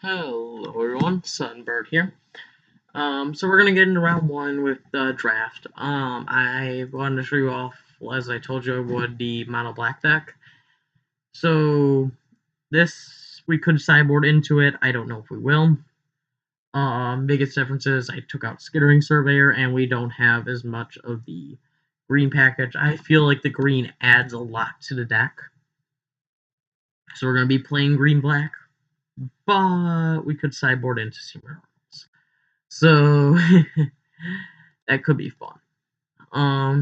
Hello everyone, Sunbird here. So we're gonna get into round one with the draft. I wanted to show you off, as I told you I would, the mono black deck. So this we could sideboard into it. I don't know if we will. Biggest difference is I took out Skittering Surveyor, and we don't have as much of the green package. I feel like the green adds a lot to the deck. So we're gonna be playing green black, but we could sideboard into Seymour. So that could be fun.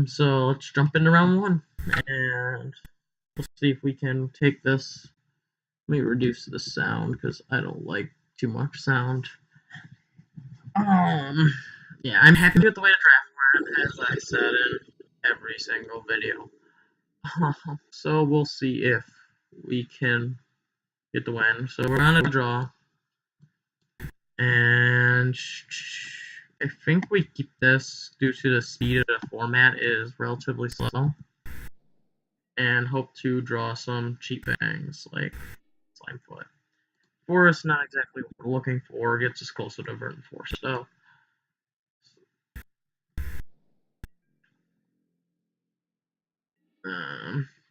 So let's jump into round one, and we'll see if we can take this. Let me reduce the sound because I don't like too much sound. Yeah, I'm happy with the way the draft went, as I said in every single video. So we'll see if we can get the win. So we're on a draw, and I think we keep this due to the speed of the format is relatively slow, and hope to draw some cheap bangs like Slimefoot. Forest, not exactly what we're looking for, gets us closer to Verdant Force. So,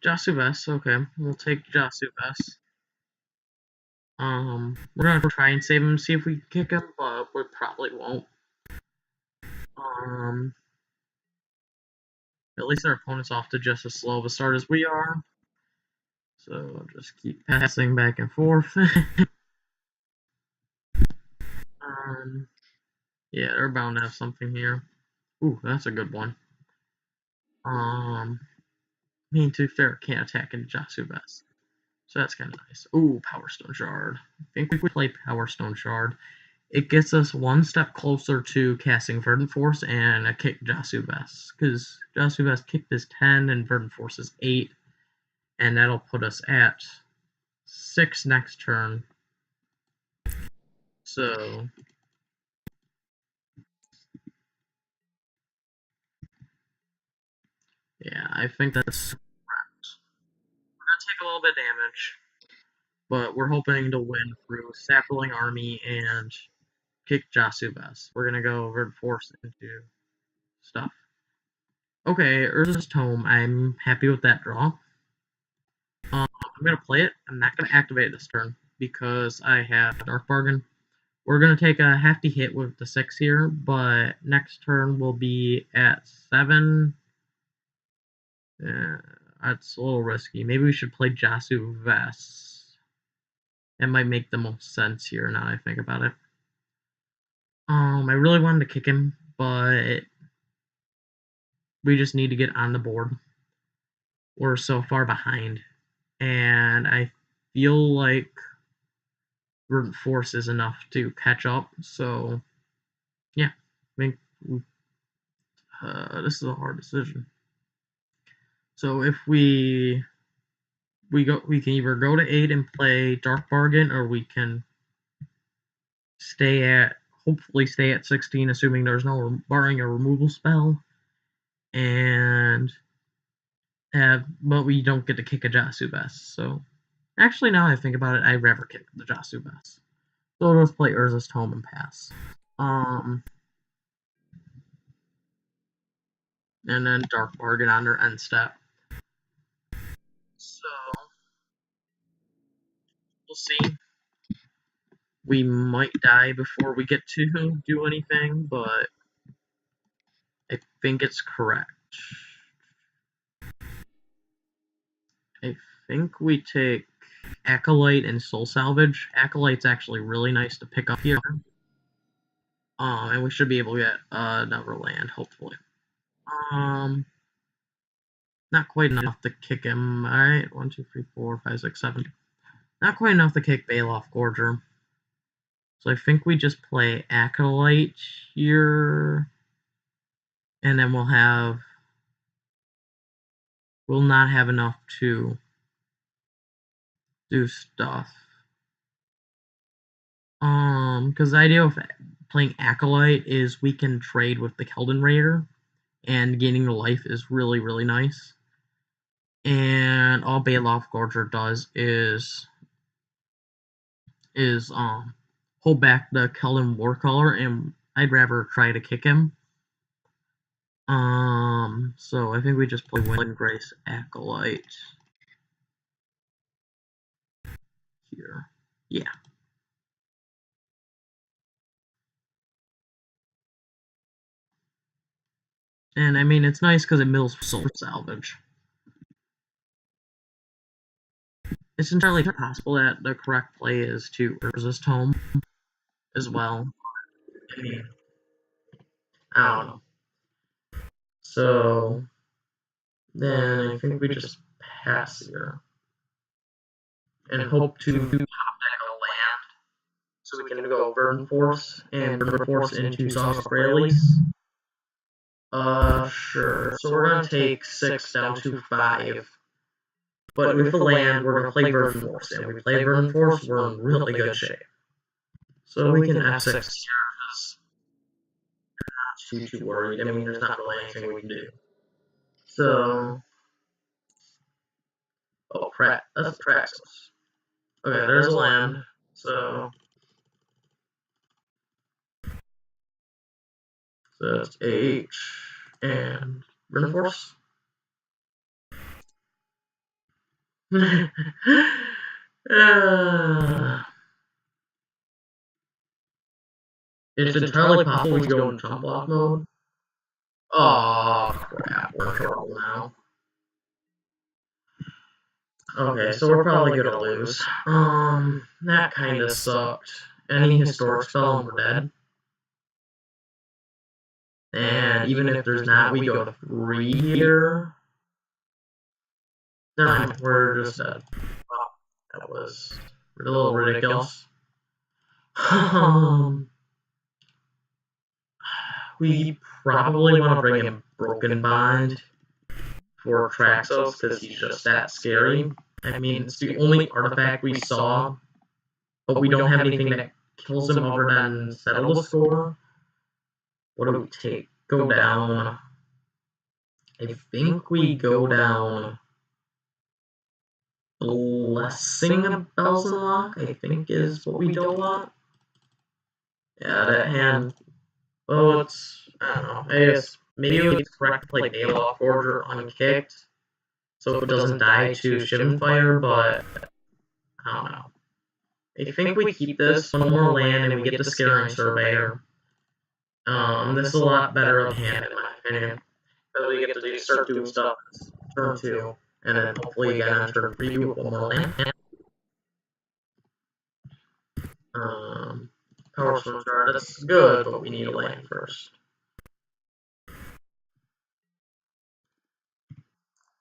Jasuves, okay, we'll take Jasuves. We're gonna try and save him, see if we can kick him, but we probably won't. At least our opponent's off to just as slow of a start as we are. So just keep passing back and forth. Yeah, they're bound to have something here. Ooh, that's a good one. I mean, to be fair, can't attack into Jasuves. So that's kind of nice. Ooh, Power Stone Shard. I think if we play Power Stone Shard, it gets us one step closer to casting Verdant Force and a kick Jasuves. Because Jasuves kicked is 10 and Verdant Force is 8. And that'll put us at 6 next turn. So yeah, I think that's correct. We're going to take a little bit of damage, but we're hoping to win through Sapling Army and kick Jasuves. We're going to go Verdant Force into stuff. Okay, Urza's Tome. I'm happy with that draw. I'm going to play it. I'm not going to activate it this turn because I have Dark Bargain. We're going to take a hefty hit with the 6 here, but next turn we'll be at 7. That's a little risky. Maybe we should play Jasuves. That might make the most sense here now that I think about it. I really wanted to kick him, but we just need to get on the board. We're so far behind, and I feel like Verdant Force is enough to catch up. So, yeah, I think this is a hard decision. So if we can either go to 8 and play Dark Bargain, or we can hopefully stay at 16, assuming there's no barring a removal spell, and but we don't get to kick a Jasuves. So actually, now I think about it, I'd rather kick the Jasuves. So let's play Urza's Tome and pass. And then Dark Bargain on their end step. So we'll see. We might die before we get to do anything, but I think it's correct. I think we take Acolyte and Soul Salvage. Acolyte's actually really nice to pick up here. And we should be able to get another land, hopefully. Not quite enough to kick him. Alright, 1, 2, 3, 4, 5, 6, 7. Not quite enough to kick Baloth Gorger. So I think we just play Acolyte here. And then we'll not have enough to do stuff. Because the idea of playing Acolyte is we can trade with the Keldon Raider, and gaining the life is really, really nice. And all Baloth Gorger does is hold back the Keldon Warcaller, and I'd rather try to kick him. So I think we just play Windgrace Acolyte here. Yeah. And I mean, it's nice because it mills soul salvage. It's entirely possible that the correct play is to resist home as well. I mean, I don't know. So then I think we just pass here and hope to top deck a land so we can go Burden Force and Burden Force into Sauce Rallies. Sure. So we're gonna take 6 down to 5. But with the land, we're gonna play Burden Force, and we play Burden Force, we're in really good shape. So we can F6 here because I'm not too worried. I mean, there's not really anything we can do. So, oh, that's Praxis. Okay, there's a land. So it's H and Burden Force. It's entirely possible we go into Tumble Off mode. Oh crap, we're in trouble now. Okay, so we're probably gonna lose. That kinda sucked. Any historic spell and we're dead. And even if there's not, we go to 3 here. Never mind, we're just dead. Wow, that was a little ridiculous. We probably want to bring in Broken Bond for Traxos because he's just that scary. I mean, it's the only artifact we saw, but we don't have anything that kills him other than Settle the Score. What do we take? Go down. I think we go down Blessing of Bells and Lock, I think is what we don't want. Yeah, that hand. Oh, it's, I don't know. I guess maybe it's correct to play Baloth Forger unkicked, so it doesn't die to Shivan Fire, but I don't know. I think we keep this one more land and we get the Scaring Surveyor. This is a lot better of hand in my opinion, because we get to start doing stuff turn 2, and then hopefully again on turn 3 with one more land. Power Sword Jar, that's good, but we need a land first.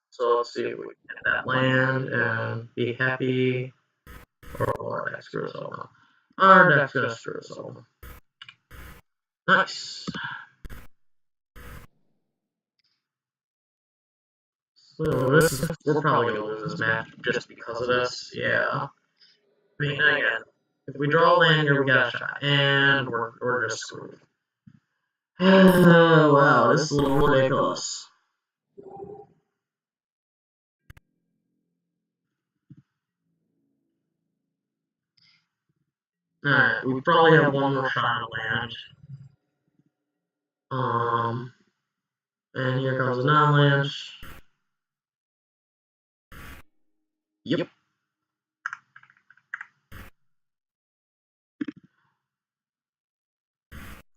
So let's see if we can get that land and be happy. Or our deck's screw us over. Our deck's gonna screw us over. Nice. So we're probably gonna lose this match just because of this. Yeah. I mean, again, if we draw a land here, we got a shot, and we're just screwed. Wow, this is a little ridiculous. Alright, we probably have one more shot at land. And here comes a non-land. Yep.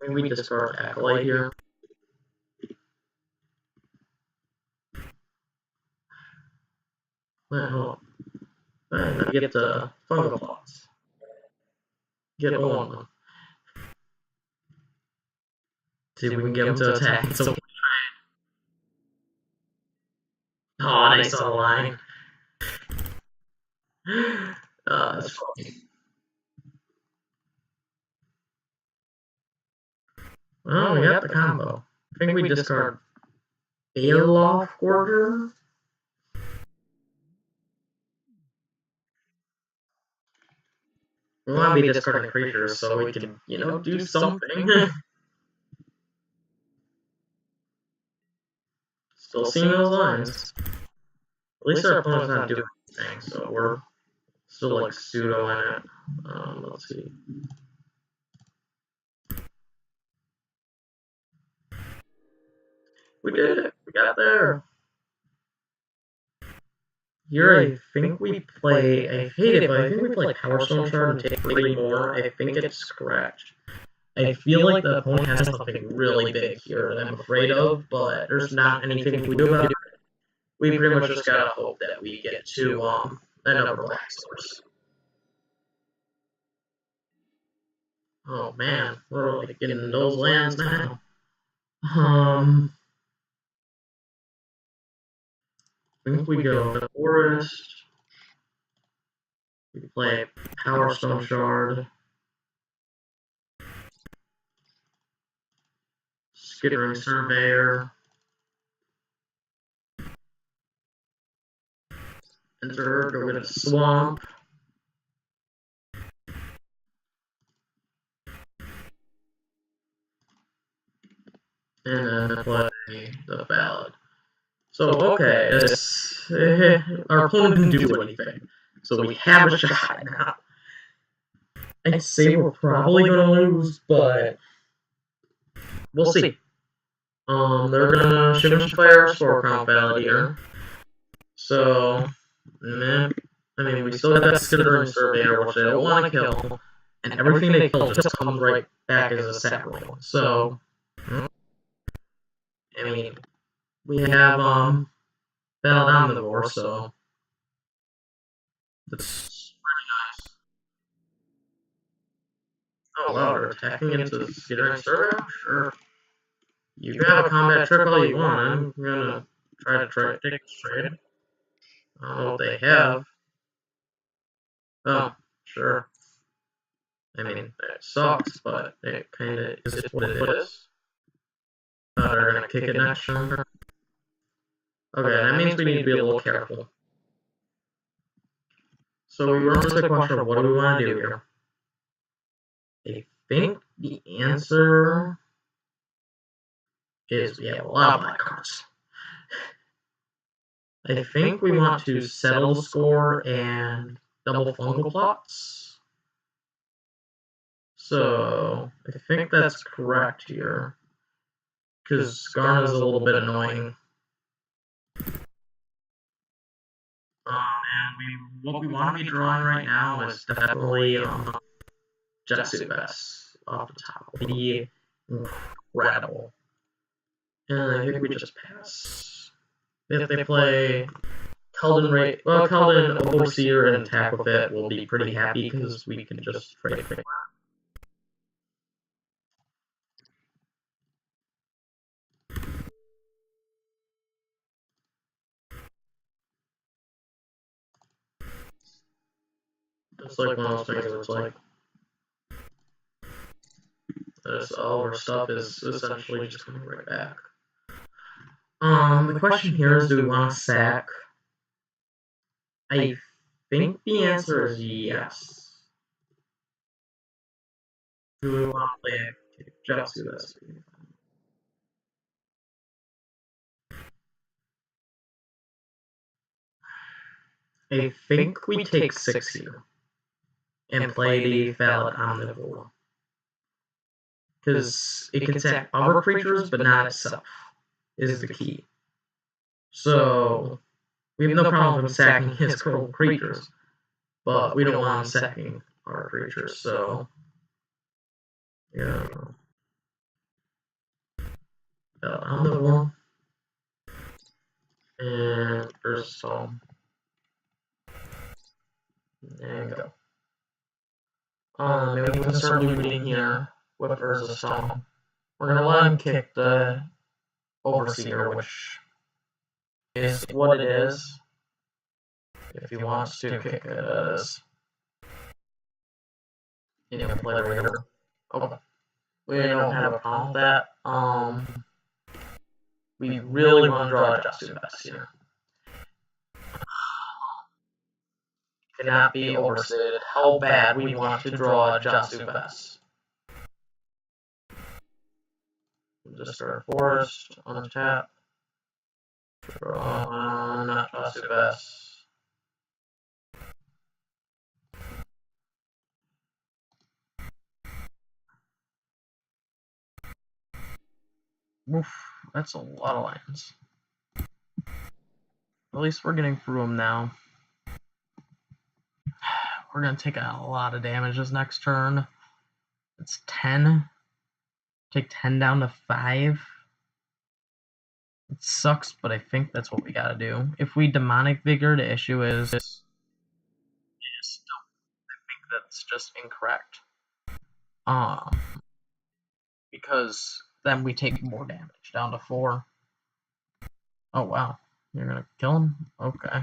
Maybe we discard Acolyte here. Well, and get the fungal plots. Get one. See if we can get him to attack. So, oh, nice on the line. That's funny. Well, we got the combo. I think we discard Baloth Forger. We want to be discarding creatures so we can, do something. Still seeing those lines. At least our opponent's not doing anything, so we're still like pseudo in it. Let's see. We did it. We got there. Here, I think we play. I hate it, but I think we play Power Stone Shard and take 3 more. I think it's correct. I feel like the opponent has something really big here that I'm afraid of, but there's not anything we can do about it. We pretty much just gotta hope that we get to another black source. Oh man, we're like getting those lands now. I think we go to Forest. We play Power Stone Shard. Skittering Surveyor. Enter, go get a Swamp. And then play the Ballad. So, okay, our opponent didn't do anything. So we have a shot now. I'd say we're probably going to lose, but we'll see. They're going to Shivan Fire Spore Crown Ballad here. So, I mean, we still got that Skittering Surveyor, which they don't want to kill. And everything they kill just comes right back as a sacrifice. So, I mean, we have Ballad Omnivore, so that's pretty nice. Oh wow, they're attacking into the Skittering Surveyor? Sure. You can have a combat trick all you want. I'm gonna try to take this trade. I don't know what they have. Oh, sure. I mean, that sucks, but it kinda is what it is. They're gonna kick it next turn. Okay, that means we need to be a little careful. So we run into the question of what do we want to do here? I think the answer is we have a lot of black cards. I think we want to settle the score and double fungal plots. So I think that's correct here. Because Garna's a little bit annoying. And what we want to be drawing right now is definitely Jetsubes off the top. It'll be incredible. And I think we just pass. If they play Keldon Overseer and attack with it, we'll be pretty happy because we can just trade it. It's like one of those things where it's like all our stuff is essentially just coming right back. The question here is, do we want to sack? I think the answer is yes. Do we want to play Jetsubes? I think we take 6 here and play the Valid Omnivore. Because it can sack other creatures, but not itself, is the key. So, we have no problem with sacking his creatures, but we don't want him sacking our creatures, so... Yeah. Omnivore. And there's some... There you go. Maybe we can start looting here with Urza Stone. We're gonna let him kick the Overseer, which is what it is. If he wants to kick it as... You know, play the Raider. Okay. We don't have a problem with that. We really want to draw a Jetsubes here. Cannot be overstated how bad we want to draw a Jetsubes. Just start a Forest, untap. Draw, not Jetsubes. Oof. that's a lot of lands. At least we're getting through them now. We're going to take a lot of damage this next turn. It's 10. Take 10 down to 5. It sucks, but I think that's what we gotta do. If we Demonic Vigor, the issue is... I think that's just incorrect. Because then we take more damage, down to 4. Oh, wow. You're gonna kill him? Okay.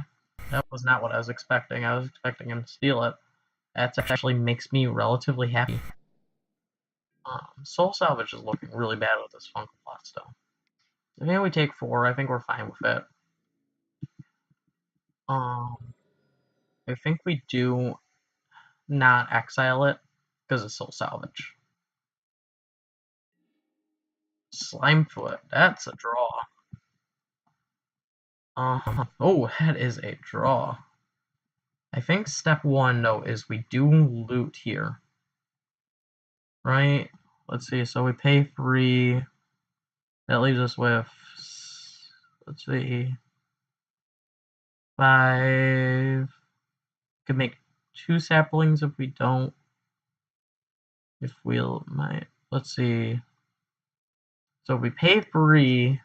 That was not what I was expecting. I was expecting him to steal it. That actually makes me relatively happy. Soul Salvage is looking really bad with this Fungal Plot still. I think we take 4. I think we're fine with it. I think we do not exile it because it's Soul Salvage. Slimefoot, that's a draw. Oh, that is a draw. I think step 1, though, is we do loot here. Right? Let's see, so we pay 3. That leaves us with, let's see, 5. Could make 2 saplings if we don't. If we'll, let's see. So we pay 3.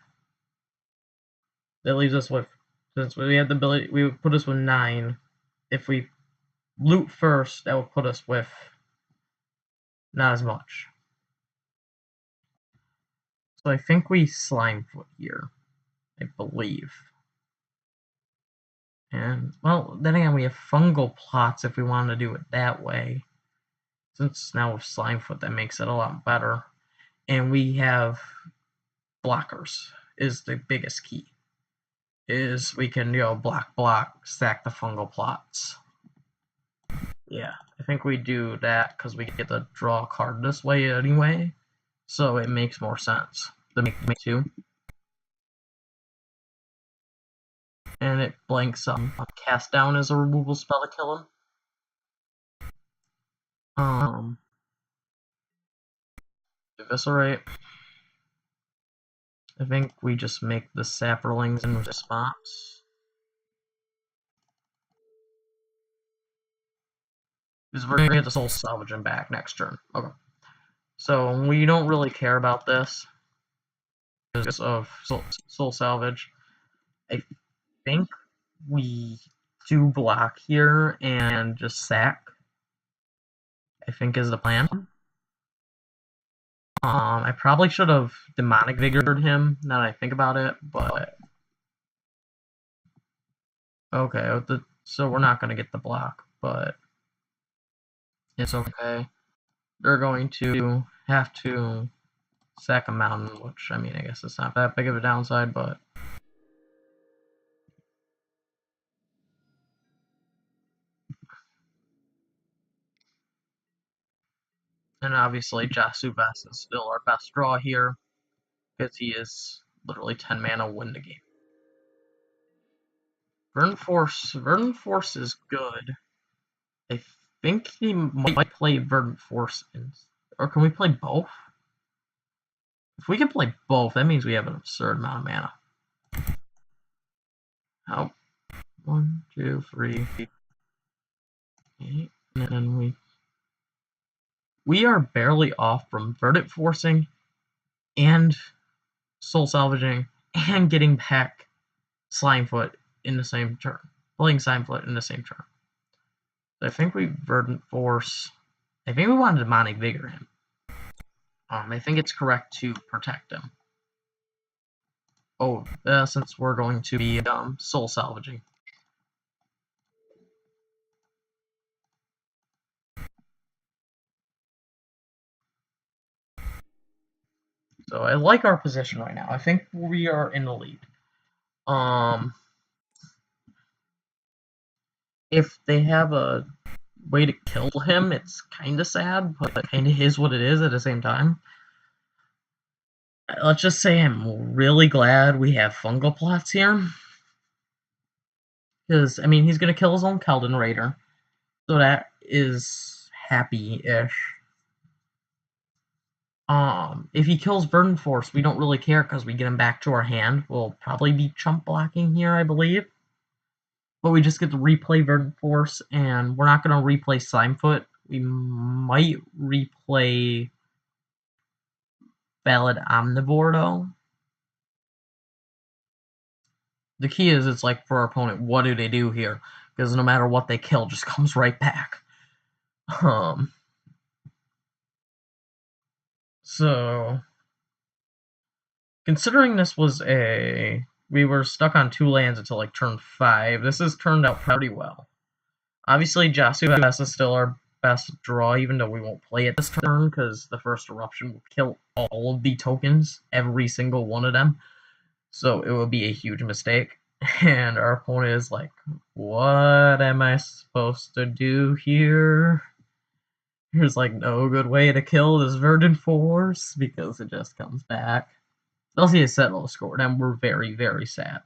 That leaves us with, since we have the ability, we would put us with 9. If we loot first, that would put us with not as much. So I think we Slimefoot here, I believe. And, well, then again, we have Fungal Plots if we want to do it that way. Since now with Slimefoot, that makes it a lot better. And we have blockers is the biggest key. Is we can, block, stack the Fungal Plots. Yeah, I think we do that because we get to draw a card this way anyway, so it makes more sense to make 2. And it blanks Cast Down as a removal spell to kill him. Eviscerate. I think we just make the Saprolings in response. Because we're going to get the Soul Salvage him back next turn. Okay. So we don't really care about this. Because of Soul Salvage. I think we do block here and just sack. I think is the plan. I probably should have Demonic Vigored him, now that I think about it, but... Okay, so we're not going to get the block, but... It's okay. They're going to have to sack a mountain, which, I mean, I guess it's not that big of a downside, but... And obviously, Jasubas is still our best draw here, because he is literally 10 mana win the game. Verdant Force is good. I think he might play Verdant Force, or can we play both? If we can play both, that means we have an absurd amount of mana. Oh, 1, 2, 3, 8, and then we are barely off from Verdant Forcing and Soul Salvaging and getting back Slimefoot in the same turn. Playing Slimefoot in the same turn. So I think we Verdant Force. I think we want to Demonic Vigor him. I think it's correct to protect him. Oh, since we're going to be Soul Salvaging. So I like our position right now. I think we are in the lead. If they have a way to kill him, it's kind of sad, but it kind of is what it is at the same time. Let's just say I'm really glad we have Fungal Plots here. Because, I mean, he's going to kill his own Keldon Raider. So that is happy-ish. If he kills Verdant Force, we don't really care because we get him back to our hand. We'll probably be chump blocking here, I believe. But we just get to replay Verdant Force, and we're not going to replay Slimefoot. We might replay Valid Omnivore, though. The key is, it's like, for our opponent, what do they do here? Because no matter what they kill, just comes right back. So, considering this was we were stuck on 2 lands until like turn 5, this has turned out pretty well. Obviously, Jasugas is still our best draw, even though we won't play it this turn, because the first Eruption will kill all of the tokens, every single one of them. So it would be a huge mistake. And our opponent is like, what am I supposed to do here? There's like no good way to kill this Verdant Force, because it just comes back. They'll see a set low score, and we're very, very sad.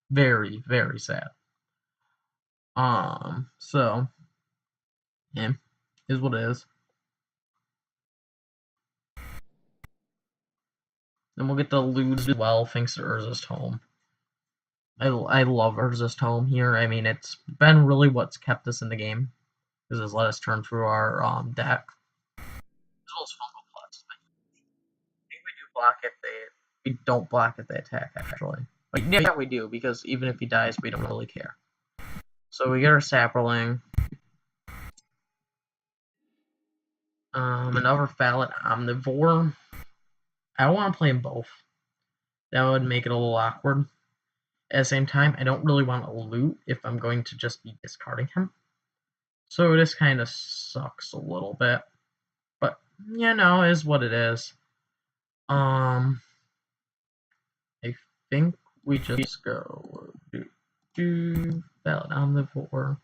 Very, very sad. So, yeah, is what it is. And we'll get to lose as well thanks to Urza's Tome. I love Urza's Tome here. I mean, it's been really what's kept us in the game, because it's let us turn through our deck. As well as Fungal Plus. I think we do block if we don't block if they attack, actually. Like, yeah, we do, because even if he dies, we don't really care. So we get our Saproling. Another Valid Omnivore. I don't want to play them both. That would make it a little awkward. At the same time, I don't really want to loot if I'm going to just be discarding him. So this kind of sucks a little bit. But, you know, is what it is. I think we just go Valid Omnivore.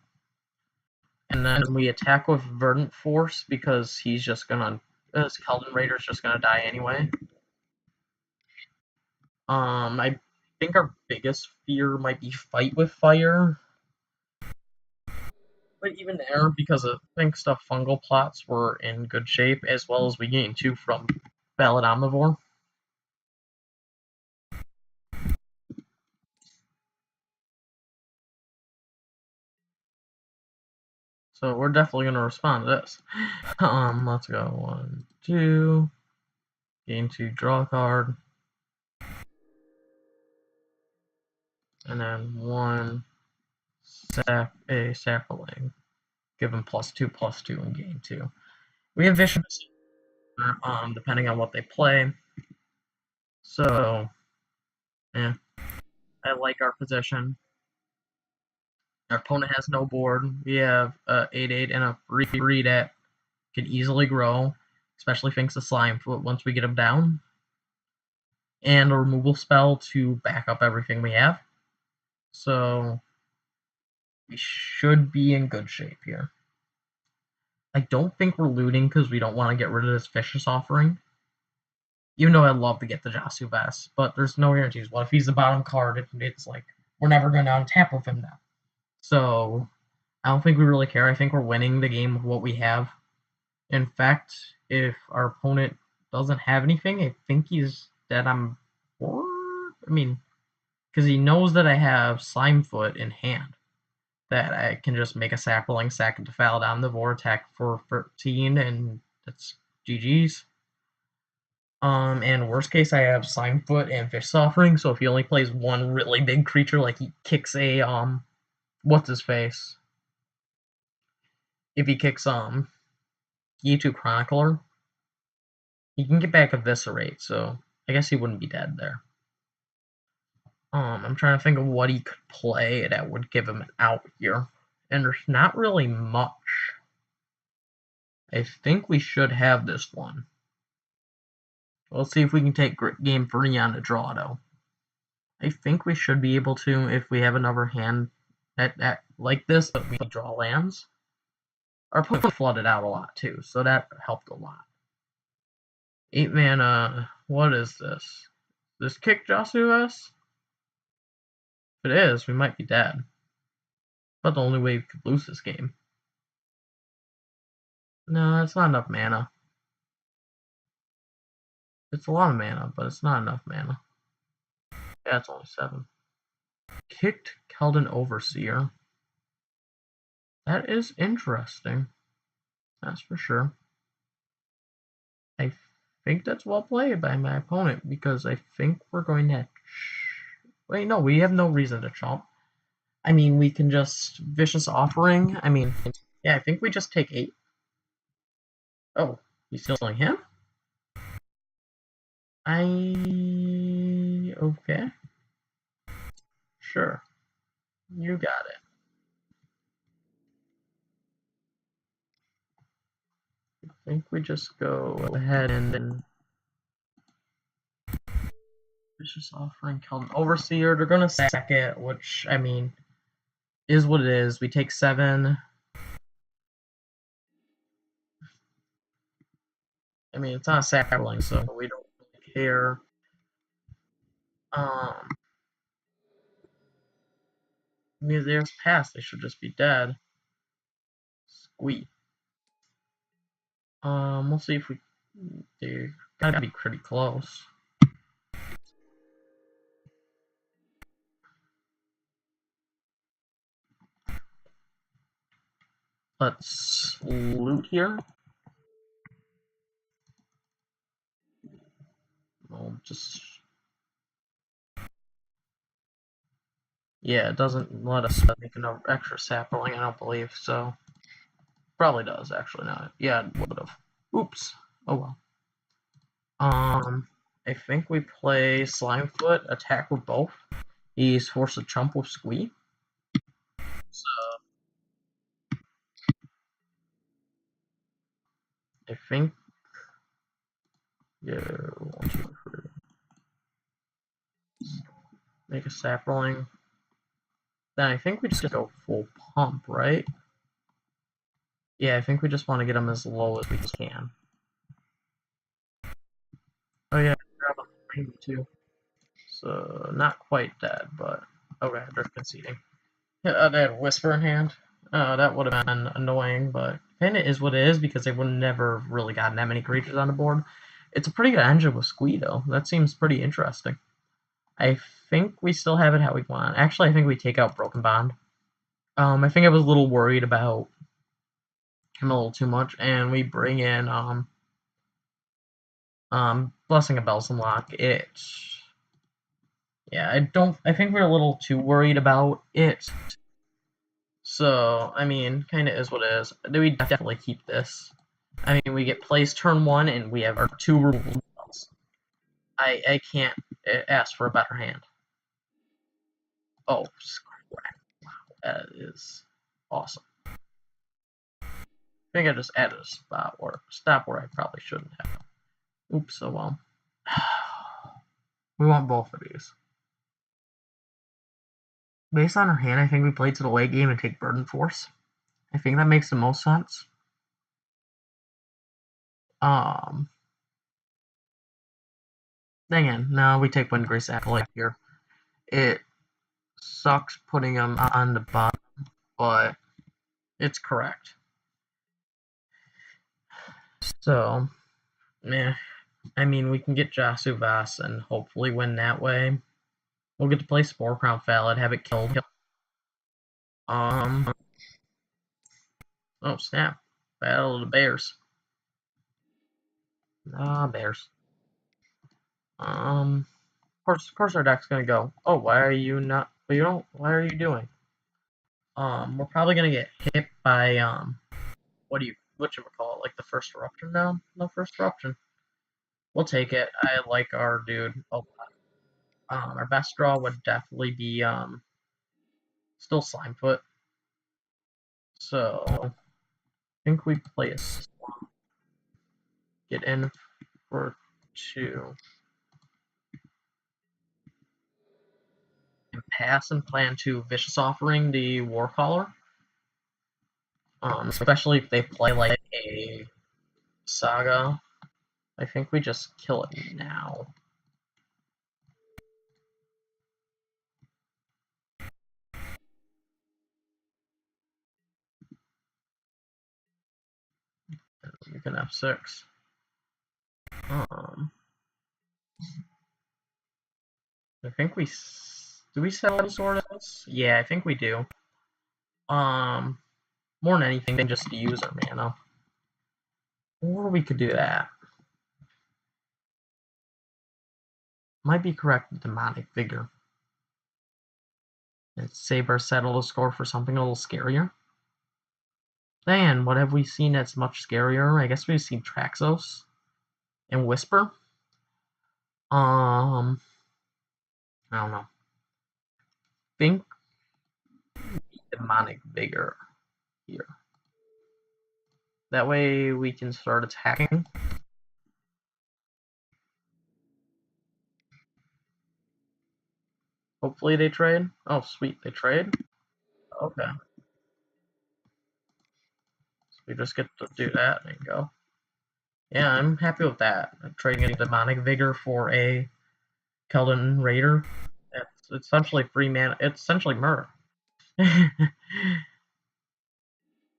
And then we attack with Verdant Force, because he's just gonna... This Keldon Raider's just gonna die anyway. I think our biggest fear might be Fight with Fire. But even there, because I think stuff fungal plots were in good shape, as well as we gained 2 from Valid Omnivore. So we're definitely going to respond to this. Let's go 1, 2, gain 2, draw a card, and then 1, sack a Sapling. Give him +2/+2 and gain 2. We have Vicious, depending on what they play. So, yeah, I like our position. Our opponent has no board. We have 8/8 and a 3/3 that can easily grow, especially thanks to Slimefoot once we get him down. And a removal spell to back up everything we have. So we should be in good shape here. I don't think we're looting because we don't want to get rid of this Vicious Offering. Even though I'd love to get the Jasugas, but there's no guarantees. What if he's the bottom card? It's like, we're never going to untap with him now. So I don't think we really care. I think we're winning the game with what we have. In fact, if our opponent doesn't have anything, I think he's dead on board. I mean, because he knows that I have Slimefoot in hand. That I can just make a Sapling, sack it to Valid Omnivore, attack for 13, and that's GG's. And worst case, I have Slimefoot and Fish Offering, so if he only plays one really big creature, like he kicks a, what's his face? If he kicks, E2 Chronicler, he can get back Eviscerate, so I guess he wouldn't be dead there. I'm trying to think of what he could play that would give him an out here, and there's not really much. I think we should have this one. Let's see if we can take game 3 on the draw, though. I think we should be able to if we have another hand that like this, but we draw lands. Our opponent flooded out a lot, too, so that helped a lot. 8 mana, what is this? Does kick Jasugas? If it is, we might be dead. But the only way we could lose this game. No, it's not enough mana. It's a lot of mana, but it's not enough mana. Yeah, it's only 7. Kicked Keldon Overseer. That is interesting. That's for sure. I think that's well played by my opponent because I think we're going to. Wait, no, we have no reason to chomp. I mean, we can just Vicious Offering. I mean, yeah, I think we just take 8. Oh, he's still killing him? Okay. Sure. You got it. I think we just go ahead and then Vicious Offering, Keldon Overseer. They're gonna sack it, which I mean is what it is. We take 7. I mean it's not a sapling, so we don't really care. I mean there's past, they should just be dead. Squeak. We'll see if we. They gotta be pretty close. Let's loot here. We'll just. Yeah, it doesn't let us make an extra sapling, I don't believe, so. Probably does, actually, not. Yeah, it would have. Oops. Oh well. I think we play Slimefoot, attack with both. He's forced to chump with Squee. So I think. Yeah, 1, 2, 3. Make a sapling. Then I think we just go full pump, right? Yeah, I think we just want to get him as low as we can. Oh yeah, grab a frame too. So not quite dead, but okay, they're conceding. Yeah, they had a whisper in hand. That would have been annoying, but kind of is what it is because they would never really gotten that many creatures on the board. It's a pretty good engine with Squee though. That seems pretty interesting. I think we still have it how we want. Actually, I think we take out Broken Bond. I think I was a little worried about him a little too much, and we bring in Blessing of Belsenlock. Yeah, I think we're a little too worried about it. So, I mean, kind of is what it is. We definitely keep this. I mean, we get placed turn 1, and we have our 2 removal spells. I can't ask for a better hand. Oh, scrap. Wow, that is awesome. I think I just added a stop where I probably shouldn't have. Oops, oh well. We want both of these. Based on our hand, I think we play to the late game and take Burden Force. I think that makes the most sense. Dang it, no, we take Windgrace Acolyte here. It sucks putting him on the bottom, but it's correct. So, I mean, we can get Jasu Vas and hopefully win that way. We'll get to play Spore Crown Phalid, have it killed. Oh snap. Battle of the Bears. Bears. Of course our deck's gonna go. Oh, why are you not? Why are you doing? We're probably gonna get hit by whatchamacallit, like the first eruption now? No first eruption. We'll take it. I like our dude. Oh, our best draw would definitely be still Slimefoot. So I think we play a swamp. Get in for 2. And pass and plan to Vicious Offering the Warcaller. Especially if they play like a Saga. I think we just kill it now. You can F6. I think we do we settle sort of this? Yeah, I think we do. Um, More than anything, just to use our mana. Or we could do that. Might be correct. Demonic Vigor. Let's save our settle to score for something a little scarier. Then, what have we seen that's much scarier? I guess we've seen Traxos and Whisper. I don't know. Think Demonic Vigor here. That way we can start attacking. Hopefully they trade. Oh, sweet, they trade? Okay. So we just get to do that and go. Yeah, I'm happy with that. Trading a Demonic Vigor for a Keldon Raider. It's essentially free mana. It's essentially murder.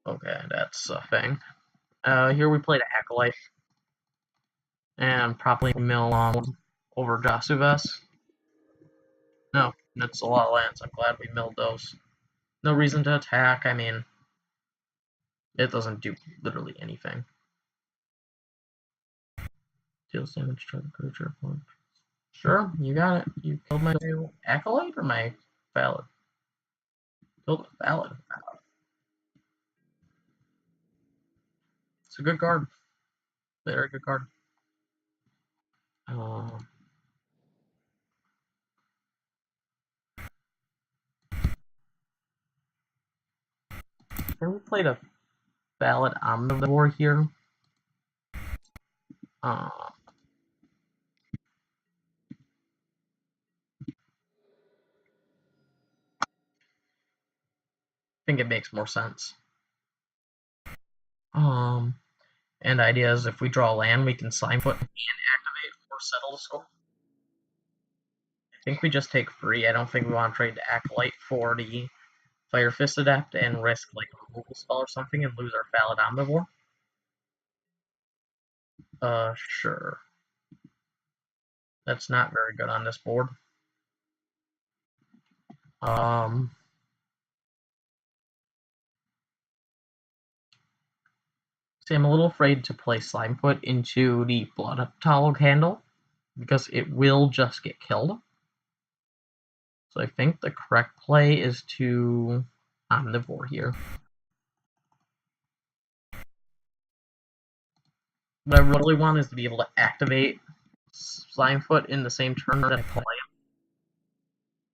Okay, that's a thing. Here we played Acolyte. And probably mill over Jasuves. No, that's a lot of lands. I'm glad we milled those. No reason to attack. I mean, it doesn't do literally anything. Deals damage to the creature. Sure, you got it. You killed my Acolyte or my Valid? Killed the Valid. It's a good card. Very good card. Then we played a Valid Omnivore here. I think it makes more sense. And idea is if we draw land, we can Slimefoot and activate or settle the score. I think we just take free. I don't think we want to trade the Acolyte for the Fire Fist Adept and risk like a removal spell or something and lose our Valid Omnivore. Sure. That's not very good on this board. See, I'm a little afraid to play Slimefoot into the Blood Towel Candle because it will just get killed. So I think the correct play is to Omnivore here. What I really want is to be able to activate Slimefoot in the same turn that I play him,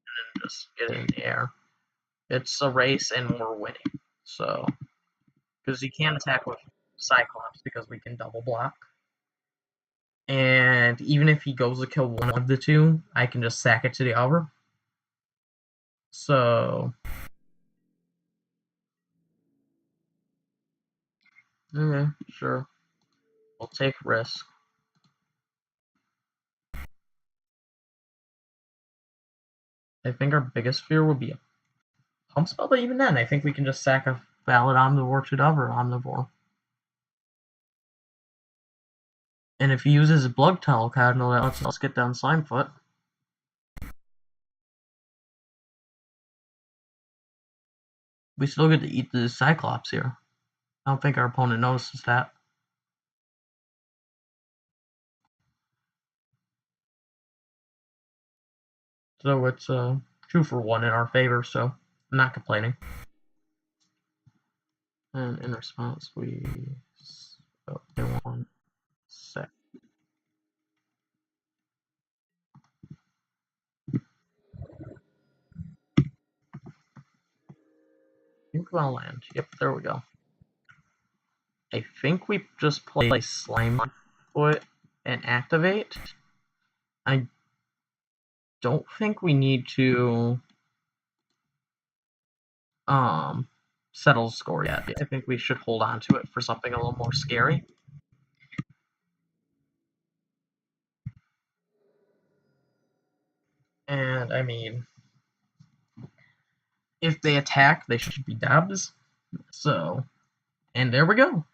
and then just get it in the air. It's a race, and we're winning. So, because he can't attack with Cyclops because we can double block. And even if he goes to kill one of the two, I can just sack it to the other. So, okay, sure. We'll take risk. I think our biggest fear would be a pump spell, but even then, I think we can just sack a Valid Omnivore to the other Omnivore. And if he uses his Blood Towel Cardinal, that lets us get down Slimefoot. We still get to eat the Cyclops here. I don't think our opponent notices that. So it's 2-for-1 in our favor, so I'm not complaining. And in response, we do one sec. You can land. Yep, there we go. I think we just play Slimefoot and activate. I don't think we need to settle the score yet. I think we should hold on to it for something a little more scary. And I mean, if they attack, they should be dabs. So, and there we go.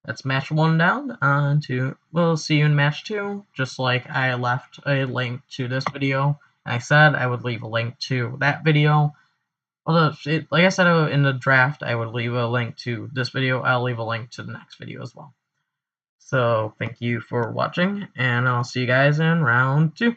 That's match 1 down. On to, we'll see you in match 2. Just like I left a link to this video, I said I would leave a link to that video. Well, like I said in the draft, I would leave a link to this video. I'll leave a link to the next video as well. So thank you for watching, and I'll see you guys in round 2.